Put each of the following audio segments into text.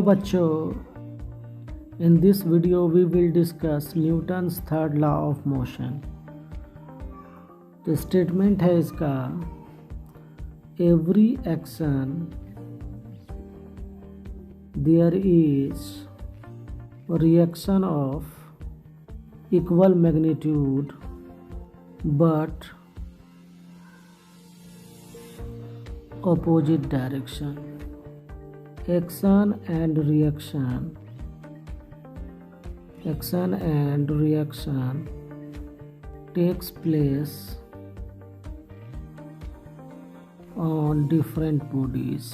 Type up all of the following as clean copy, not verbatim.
Hello बच्चों, in this video we will discuss Newton's third law of motion. तो statement है इसका, every action there is reaction of equal magnitude but opposite direction. Action and reaction takes place on different bodies.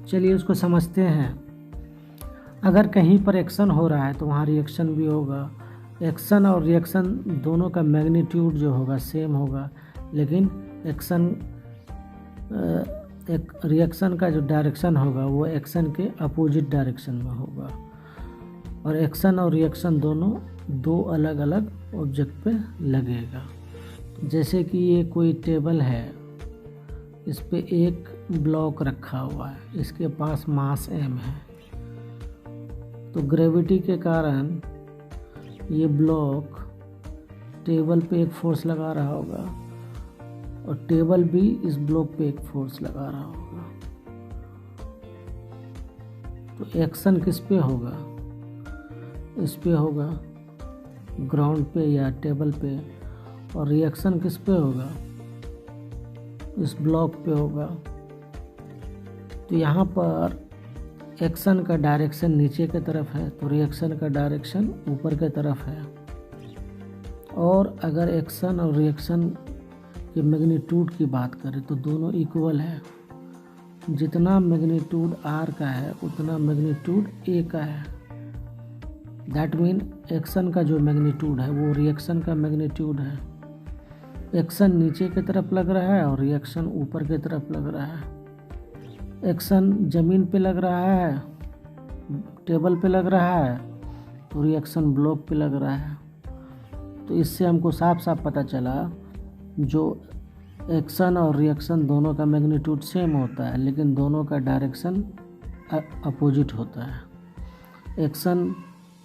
चलिए उसको समझते हैं। अगर कहीं पर एक्शन हो रहा है तो वहाँ रिएक्शन भी होगा। एक्शन और रिएक्शन दोनों का मैग्नीट्यूड जो होगा सेम होगा, लेकिन रिएक्शन का जो डायरेक्शन होगा वो एक्शन के अपोजिट डायरेक्शन में होगा। और एक्शन और रिएक्शन दोनों दो अलग अलग ऑब्जेक्ट पे लगेगा। जैसे कि ये कोई टेबल है, इस पे एक ब्लॉक रखा हुआ है, इसके पास मास m है। तो ग्रेविटी के कारण ये ब्लॉक टेबल पे एक फोर्स लगा रहा होगा और टेबल भी इस ब्लॉक पे एक फोर्स लगा रहा होगा। तो एक्शन किस पे होगा? इस पे होगा, ग्राउंड पे या टेबल पे। और रिएक्शन किस पे होगा? इस ब्लॉक पे होगा। तो यहाँ पर एक्शन का डायरेक्शन नीचे की तरफ है तो रिएक्शन का डायरेक्शन ऊपर की तरफ है। और अगर एक्शन और रिएक्शन के मैग्नीट्यूड की बात करें तो दोनों इक्वल है। जितना मैग्नीट्यूड r का है उतना मैग्नीट्यूड a का है। दैट मीन एक्शन का जो मैग्नीट्यूड है वो रिएक्शन का मैग्नीट्यूड है। एक्शन नीचे की तरफ लग रहा है और रिएक्शन ऊपर की तरफ लग रहा है। एक्शन ज़मीन पे लग रहा है, टेबल पे लग रहा है, तो रिएक्शन ब्लॉक पे लग रहा है। तो इससे हमको साफ साफ पता चला जो एक्शन और रिएक्शन दोनों का मैग्नीट्यूड सेम होता है, लेकिन दोनों का डायरेक्शन अपोजिट होता है। एक्शन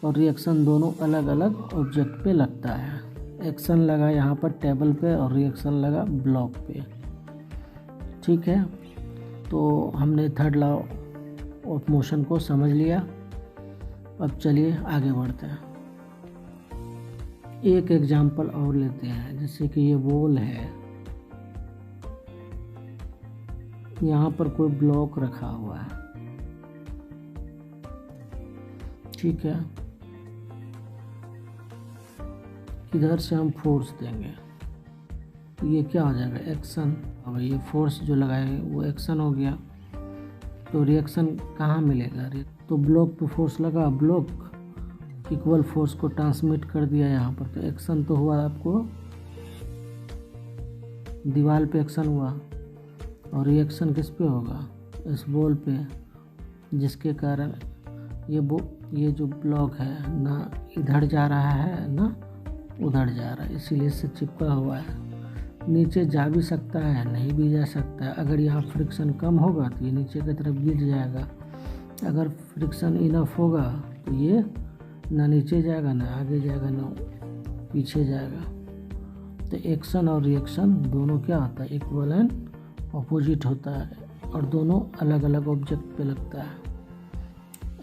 और रिएक्शन दोनों अलग अलग ऑब्जेक्ट पे लगता है। एक्शन लगा यहाँ पर टेबल पे और रिएक्शन लगा ब्लॉक पे। ठीक है, तो हमने थर्ड लॉ ऑफ मोशन को समझ लिया। अब चलिए आगे बढ़ते हैं। एक एग्जांपल और लेते हैं। जैसे कि ये बॉल है, यहाँ पर कोई ब्लॉक रखा हुआ है। ठीक है, इधर से हम फोर्स देंगे तो ये क्या हो जाएगा? एक्शन। अब ये फोर्स जो लगाए वो एक्शन हो गया। तो रिएक्शन कहाँ मिलेगा? तो ब्लॉक पे फोर्स लगा, ब्लॉक इक्वल फोर्स को ट्रांसमिट कर दिया यहाँ पर। तो एक्शन तो हुआ, आपको दीवार पे एक्शन हुआ। और रिएक्शन किस पे होगा? इस बॉल पे, जिसके कारण ये जो ब्लॉक है ना इधर जा रहा है ना उधर जा रहा है, इसीलिए इससे चिपका हुआ है। नीचे जा भी सकता है, नहीं भी जा सकता है। अगर यहाँ फ्रिक्शन कम होगा तो ये नीचे की तरफ गिर जाएगा। अगर फ्रिक्शन इनफ होगा तो ये ना नीचे जाएगा, ना आगे जाएगा, ना पीछे जाएगा। तो एक्शन और रिएक्शन दोनों क्या होता है? इक्वल एंड ऑपोजिट होता है और दोनों अलग अलग ऑब्जेक्ट पे लगता है।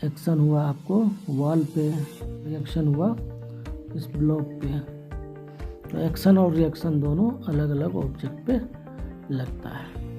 एक्शन हुआ आपको वॉल पे, रिएक्शन हुआ इस ब्लॉक पे। तो एक्शन और रिएक्शन दोनों अलग अलग ऑब्जेक्ट पे लगता है।